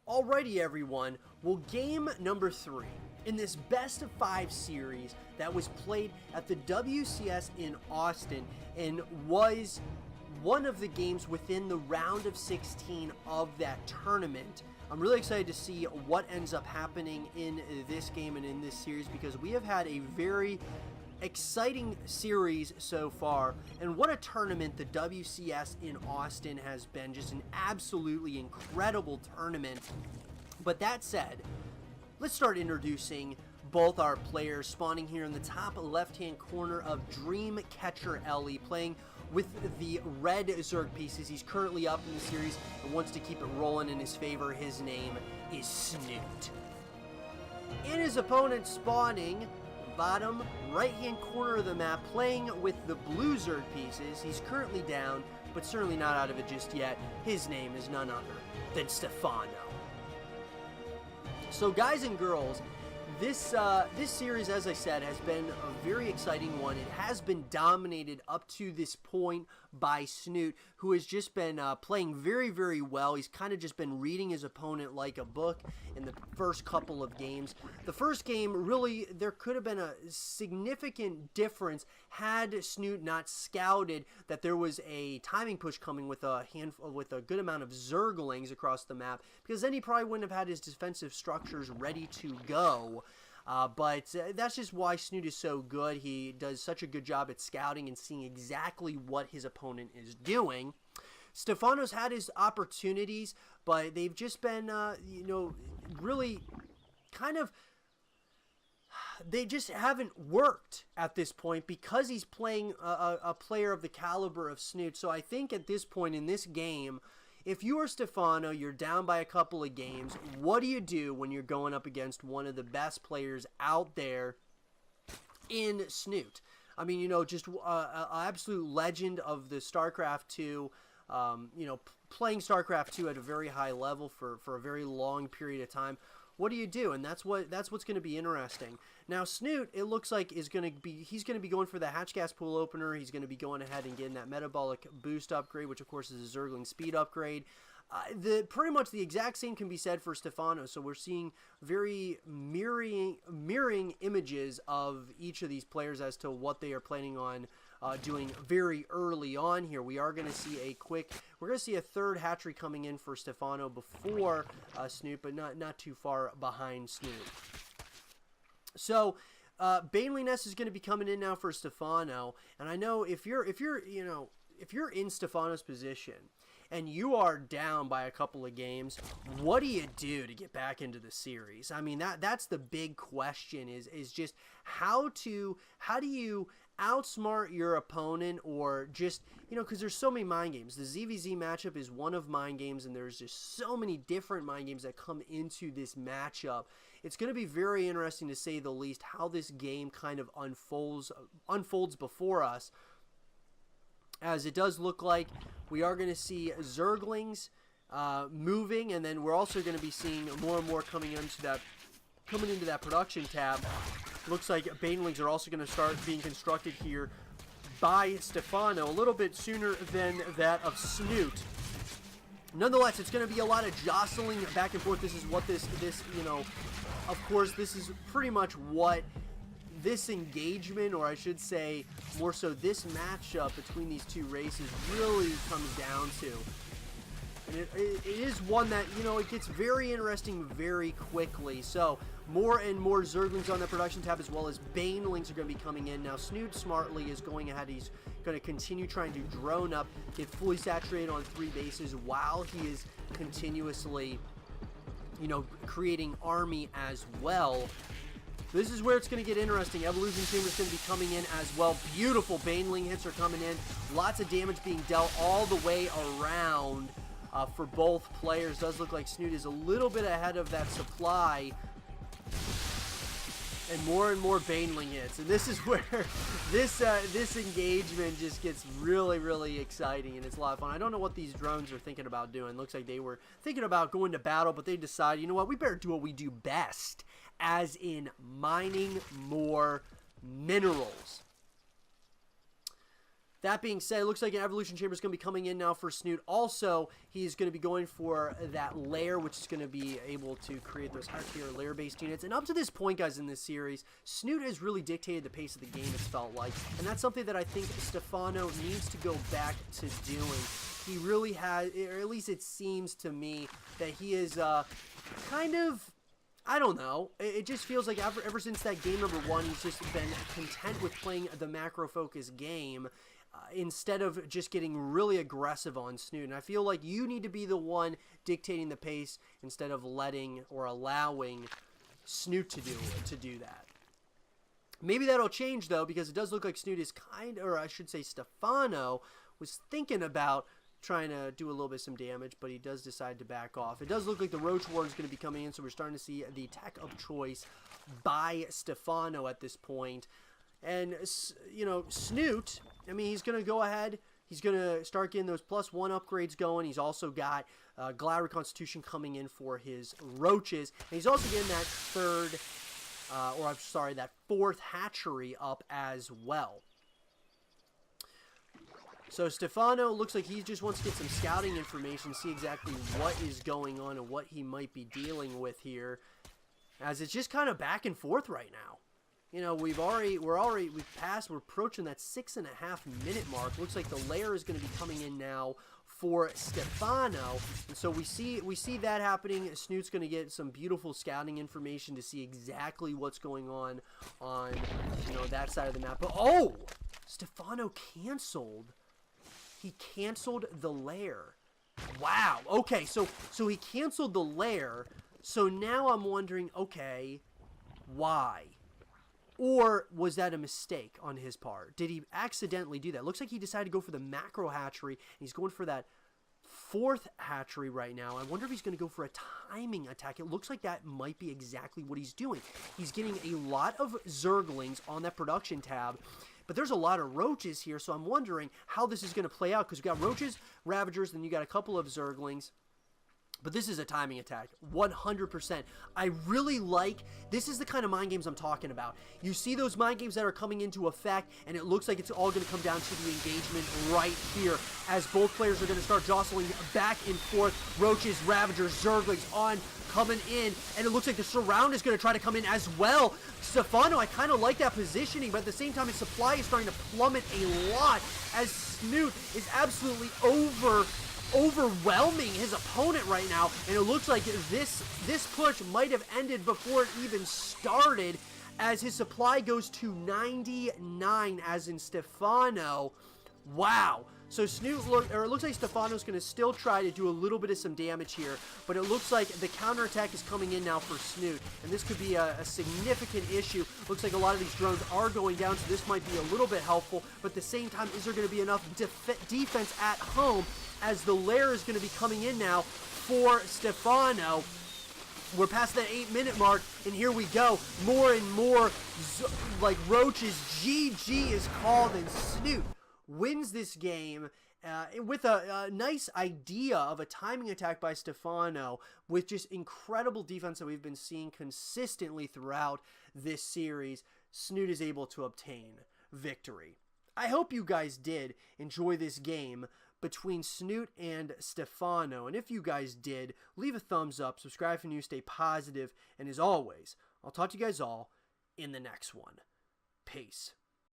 Alrighty everyone, well game number 3 in this best of 5 series that was played at the WCS in Austin and was one of the games within the round of 16 of that tournament. I'm really excited to see what ends up happening in this game and in this series because we have had a very exciting series so far, and what a tournament the WCS in Austin has been. Just an absolutely incredible tournament. But that said, let's start introducing both our players. Spawning here in the top left hand corner of Dreamcatcher Ellie, playing with the red Zerg pieces. He's currently up in the series and wants to keep it rolling in his favor. His name is Snute. And his opponent spawning bottom right hand corner of the map, playing with the blue Zerg pieces. He's currently down, but certainly not out of it just yet. His name is none other than Stephano. So guys and girls, this series, as I said, has been a very exciting one. It has been dominated up to this point by Snute, who has just been playing very, very well. He's kind of just been reading his opponent like a book in the first couple of games. The first game, really, there could have been a significant difference had Snute not scouted that there was a timing push coming with a good amount of Zerglings across the map, because then he probably wouldn't have had his defensive structures ready to go. But that's just why Snute is so good. He does such a good job at scouting and seeing exactly what his opponent is doing. Stephano's had his opportunities, but they've just been, really kind of, they just haven't worked at this point because he's playing a player of the caliber of Snute. So I think at this point in this game, if you are Stephano, you're down by a couple of games, what do you do when you're going up against one of the best players out there in Snute? I mean, just an absolute legend of the StarCraft 2, playing StarCraft 2 at a very high level for a very long period of time. What do you do? And that's what's going to be interesting. Now Snute, it looks like he's going to be going for the hatch gas pool opener. He's going to be going ahead and getting that metabolic boost upgrade, which of course is a Zergling speed upgrade. Pretty much the exact same can be said for Stephano. So we're seeing very mirroring images of each of these players as to what they are planning on doing very early on here. We are going to see we're going to see a third hatchery coming in for Stephano before Snute, but not too far behind Snute. So Baneling Nest is going to be coming in now for Stephano, and I know if you're in Stephano's position and you are down by a couple of games, what do you do to get back into the series? I mean, that's the big question, is just how do you outsmart your opponent, or just, because there's so many mind games. The ZvZ matchup is one of mind games, and there's just so many different mind games that come into this matchup. It's going to be very interesting, to say the least, how this game kind of unfolds before us, as it does look like we are going to see Zerglings moving, and then we're also going to be seeing more and more coming into that production tab. Looks like Banelings are also going to start being constructed here by Stephano a little bit sooner than that of Snute. Nonetheless, it's going to be a lot of jostling back and forth. This is what of course, this is pretty much what this engagement, or I should say more so this matchup between these two races, really comes down to. And it is one that, it gets very interesting very quickly. So more and more Zerglings on the production tab, as well as Banelings, are going to be coming in. Now Snute smartly is going ahead. He's going to continue trying to drone up, get fully saturated on 3 bases while he is continuously, creating army as well. This is where it's going to get interesting. Evolution Chamber is going to be coming in as well. Beautiful Baneling hits are coming in. Lots of damage being dealt all the way around for both players. Does look like Snute is a little bit ahead of that supply. And more Baneling hits. And this is where this engagement just gets really, really exciting, and it's a lot of fun. I don't know what these drones are thinking about doing. Looks like they were thinking about going to battle, but they decided, you know what, we better do what we do best, as in mining more minerals. That being said, it looks like an Evolution Chamber is going to be coming in now for Snute. Also, he's going to be going for that lair, which is going to be able to create those higher-tier lair-based units. And up to this point, guys, in this series, Snute has really dictated the pace of the game, it's felt like. And that's something that I think Stephano needs to go back to doing. He really has, or at least it seems to me, that he is kind of... I don't know. It just feels like ever since that game number 1, he's just been content with playing the macro-focused game instead of just getting really aggressive on Snute. And I feel like you need to be the one dictating the pace instead of letting or allowing Snute to do that. Maybe that'll change, though, because it does look like Snute is or I should say Stephano was thinking about trying to do a little bit of some damage, but he does decide to back off. It does look like the Roach Warden is going to be coming in, so we're starting to see the tech of choice by Stephano at this point. And, you know, Snute, I mean, he's going to go ahead. He's going to start getting those +1 upgrades going. He's also got Glad Reconstitution coming in for his Roaches. And he's also getting that that 4th hatchery up as well. So Stephano looks like he just wants to get some scouting information, see exactly what is going on and what he might be dealing with here, as it's just kind of back and forth right now. You know, we're approaching that 6.5 minute mark. Looks like the lair is going to be coming in now for Stephano, and so we see that happening. Snute's going to get some beautiful scouting information to see exactly what's going on that side of the map. But oh, Stephano canceled. He canceled the lair. Wow. Okay, so he canceled the lair. So now I'm wondering, okay, why? Or was that a mistake on his part? Did he accidentally do that? Looks like he decided to go for the macro hatchery, and he's going for that 4th hatchery right now. I wonder if he's going to go for a timing attack. It looks like that might be exactly what he's doing. He's getting a lot of Zerglings on that production tab, but there's a lot of Roaches here, so I'm wondering how this is going to play out, because we've got Roaches, Ravagers, then you got a couple of Zerglings. But this is a timing attack, 100%. I really like, this is the kind of mind games I'm talking about. You see those mind games that are coming into effect, and it looks like it's all going to come down to the engagement right here, as both players are going to start jostling back and forth. Roaches, Ravagers, Zerglings on, coming in, and it looks like the Surround is going to try to come in as well. Stephano, I kind of like that positioning, but at the same time, his supply is starting to plummet a lot, as Snute is absolutely overwhelming his opponent right now, and it looks like this push might have ended before it even started, as his supply goes to 99, as in Stephano. Wow. So it looks like Stephano's going to still try to do a little bit of some damage here, but it looks like the counterattack is coming in now for Snute, and this could be a significant issue. Looks like a lot of these drones are going down, so this might be a little bit helpful, but at the same time, is there going to be enough defense at home, as the lair is going to be coming in now for Stephano. We're past that 8-minute mark, and here we go. More and more Roaches. GG is called, and Snute wins this game with a nice idea of a timing attack by Stephano, with just incredible defense that we've been seeing consistently throughout this series. Snute is able to obtain victory. I hope you guys did enjoy this game between Snute and Stephano, and if you guys did, leave a thumbs up, subscribe if you're new, stay positive, and as always, I'll talk to you guys all in the next one. Peace.